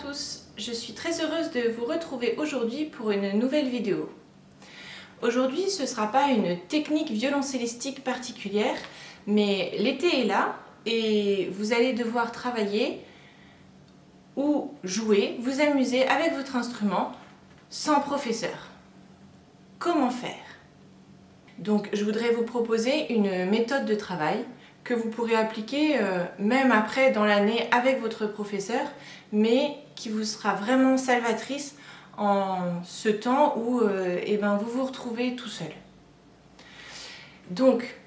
tous, je suis très heureuse de vous retrouver aujourd'hui pour une nouvelle vidéo. Aujourd'hui ce ne sera pas une technique violoncellistique particulière, mais l'été est là et vous allez devoir travailler ou jouer, vous amuser avec votre instrument sans professeur. Comment faire? Donc je voudrais vous proposer une méthode de travail que vous pourrez appliquer même après dans l'année avec votre professeur, mais qui vous sera vraiment salvatrice en ce temps où vous vous retrouvez tout seul. Donc,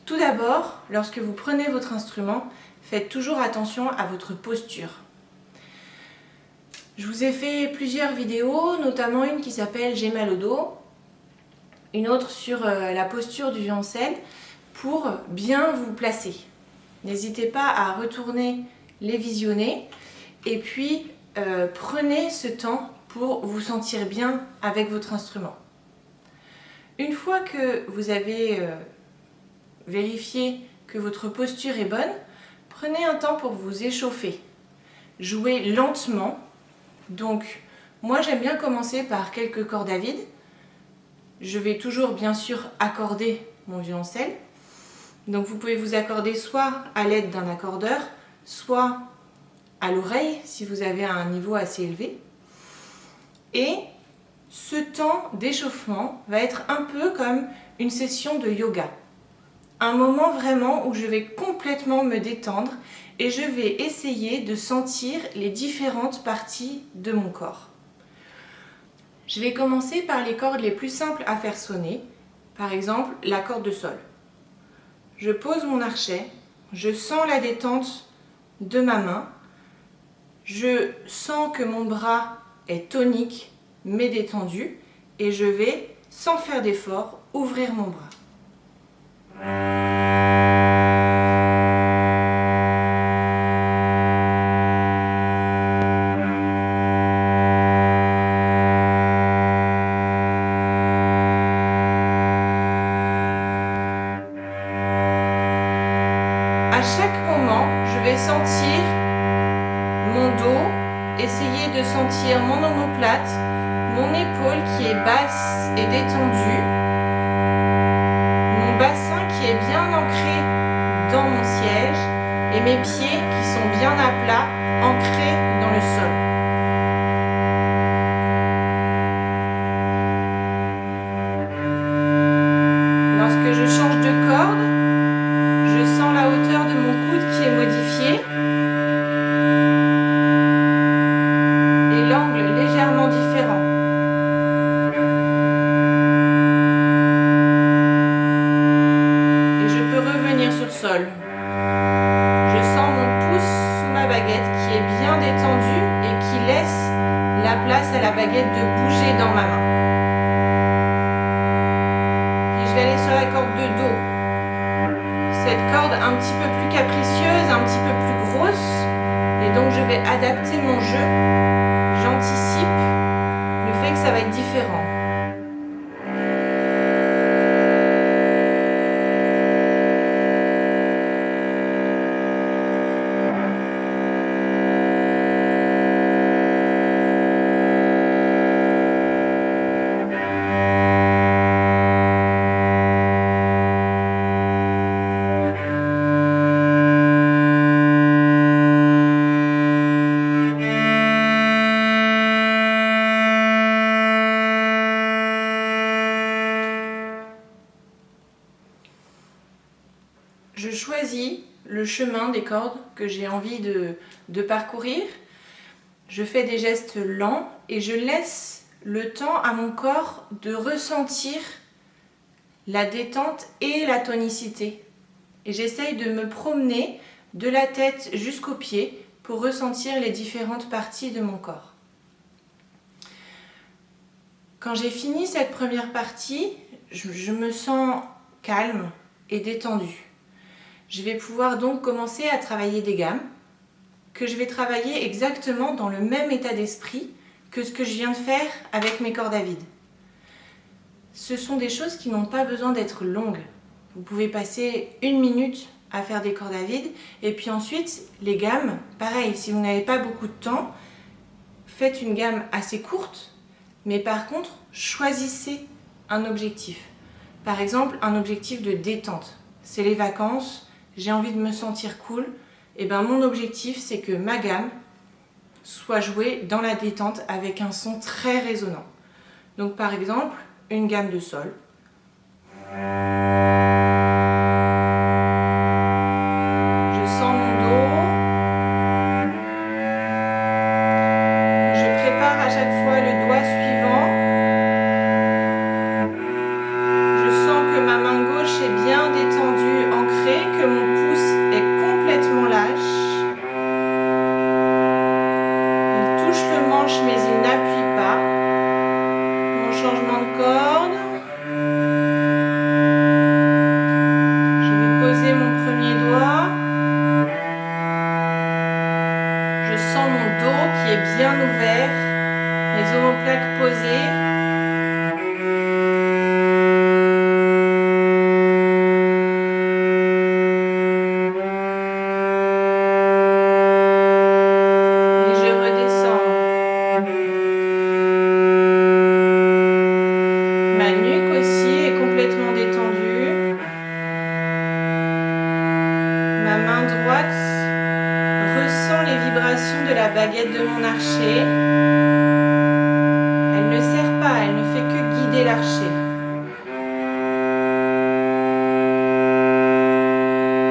tout d'abord, lorsque vous prenez votre instrument, faites toujours attention à votre posture. Je vous ai fait plusieurs vidéos, notamment une qui s'appelle « J'ai mal au dos », une autre sur la posture du violoncelle pour bien vous placer. N'hésitez pas à retourner les visionner et puis prenez ce temps pour vous sentir bien avec votre instrument. Une fois que vous avez vérifié que votre posture est bonne, prenez un temps pour vous échauffer. Jouez lentement. Donc, moi j'aime bien commencer par quelques cordes à vide. Je vais toujours bien sûr accorder mon violoncelle. Donc vous pouvez vous accorder soit à l'aide d'un accordeur, soit à l'oreille si vous avez un niveau assez élevé. Et ce temps d'échauffement va être un peu comme une session de yoga. Un moment vraiment où je vais complètement me détendre et je vais essayer de sentir les différentes parties de mon corps. Je vais commencer par les cordes les plus simples à faire sonner, par exemple la corde de sol. Je pose mon archet, je sens la détente de ma main, je sens que mon bras est tonique mais détendu et je vais, sans faire d'effort, ouvrir mon bras. À chaque moment, je vais sentir mon dos, essayer de sentir mon omoplate, mon épaule qui est basse et détendue, mon bassin qui est bien ancré dans mon siège et mes pieds qui sont bien à plat, ancrés dans le sol. Lorsque je change de corde, je sens la hauteur de mon coude qui est modifiée et l'angle légèrement différent. Et je peux revenir sur sol. Je sens mon pouce sous ma baguette qui est bien détendu et qui laisse la place à la baguette de bouger dans ma main. Puis je vais aller sur la corde de do. Cette corde un petit peu plus capricieuse, un petit peu plus grosse, et donc je vais adapter mon jeu. J'anticipe le fait que ça va être différent. Je choisis le chemin des cordes que j'ai envie de parcourir. Je fais des gestes lents et je laisse le temps à mon corps de ressentir la détente et la tonicité. Et j'essaye de me promener de la tête jusqu'aux pieds pour ressentir les différentes parties de mon corps. Quand j'ai fini cette première partie, je me sens calme et détendue. Je vais pouvoir donc commencer à travailler des gammes, que je vais travailler exactement dans le même état d'esprit que ce que je viens de faire avec mes cordes à vide. Ce sont des choses qui n'ont pas besoin d'être longues. Vous pouvez passer 1 minute à faire des cordes à vide et puis ensuite les gammes, pareil, si vous n'avez pas beaucoup de temps, faites une gamme assez courte, mais par contre, choisissez un objectif. Par exemple, un objectif de détente. C'est les vacances, j'ai envie de me sentir cool. Et bien mon objectif, c'est que ma gamme soit jouée dans la détente avec un son très résonnant. Donc par exemple, une gamme de sol. Je sens mon dos. Je prépare à chaque fois le doigt suivant. Je sens que ma main gauche est bien détendue, ancrée, que mon pouce est complètement lâche. Il touche le manche mais il n'appuie pas. Mon changement de corde. Je vais poser mon premier doigt. Je sens mon dos qui est bien ouvert, les omoplates posées. Ma nuque aussi est complètement détendue. Ma main droite ressent les vibrations de la baguette de mon archet. Elle ne serre pas, elle ne fait que guider l'archet.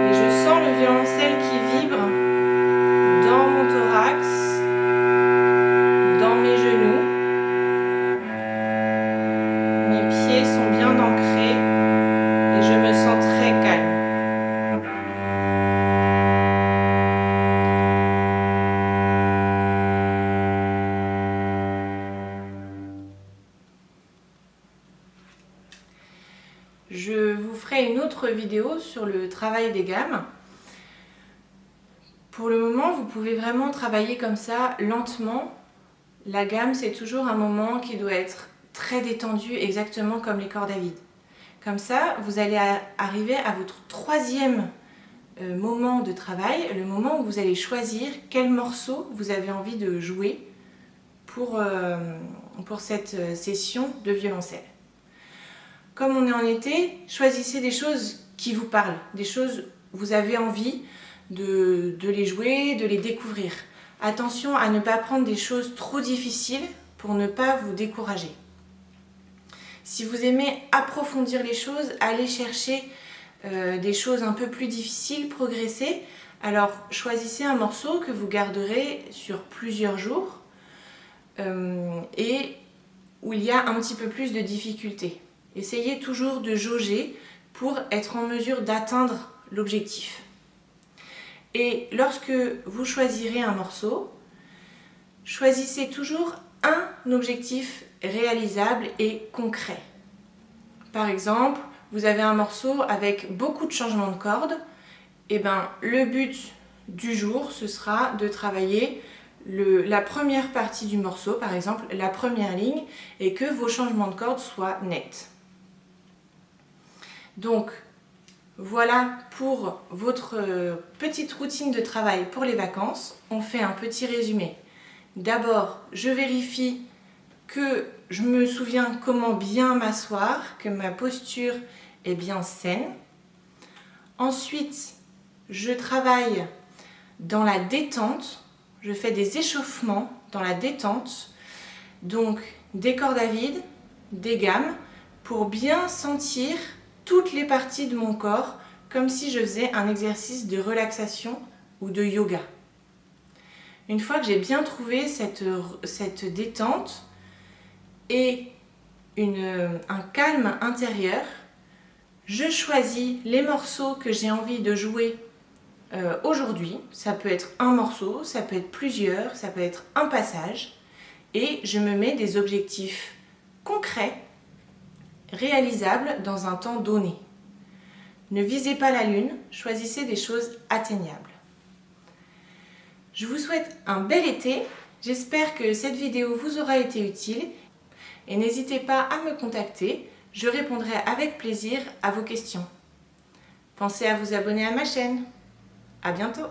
Et je sens le violoncelle qui vibre dans mon thorax, dans mes genoux. Mes pieds sont bien ancrés et je me sens très calme. Je vous ferai une autre vidéo sur le travail des gammes. Pour le moment, vous pouvez vraiment travailler comme ça, lentement. La gamme, c'est toujours un moment qui doit être très détendu, exactement comme les cordes à vide. Comme ça, vous allez arriver à votre troisième moment de travail, le moment où vous allez choisir quel morceau vous avez envie de jouer pour cette session de violoncelle. Comme on est en été, choisissez des choses qui vous parlent, des choses où vous avez envie de les jouer, de les découvrir. Attention à ne pas prendre des choses trop difficiles pour ne pas vous décourager. Si vous aimez approfondir les choses, allez chercher des choses un peu plus difficiles, progresser. Alors choisissez un morceau que vous garderez sur plusieurs jours et où il y a un petit peu plus de difficulté. Essayez toujours de jauger pour être en mesure d'atteindre l'objectif. Et lorsque vous choisirez un morceau, choisissez toujours un objectif réalisable et concret. Par exemple, vous avez un morceau avec beaucoup de changements de cordes, et ben, le but du jour, ce sera de travailler la première partie du morceau, par exemple la première ligne, et que vos changements de cordes soient nets. Donc, voilà pour votre petite routine de travail pour les vacances. On fait un petit résumé. D'abord, je vérifie que je me souviens comment bien m'asseoir, que ma posture est bien saine. Ensuite, je travaille dans la détente. Je fais des échauffements dans la détente. Donc, des cordes à vide, des gammes, pour bien sentir toutes les parties de mon corps, comme si je faisais un exercice de relaxation ou de yoga. Une fois que j'ai bien trouvé cette détente et un calme intérieur, je choisis les morceaux que j'ai envie de jouer aujourd'hui. Ça peut être un morceau, ça peut être plusieurs, ça peut être un passage, et je me mets des objectifs concrets, réalisables dans un temps donné. Ne visez pas la lune, choisissez des choses atteignables. Je vous souhaite un bel été, j'espère que cette vidéo vous aura été utile et n'hésitez pas à me contacter, je répondrai avec plaisir à vos questions. Pensez à vous abonner à ma chaîne. À bientôt!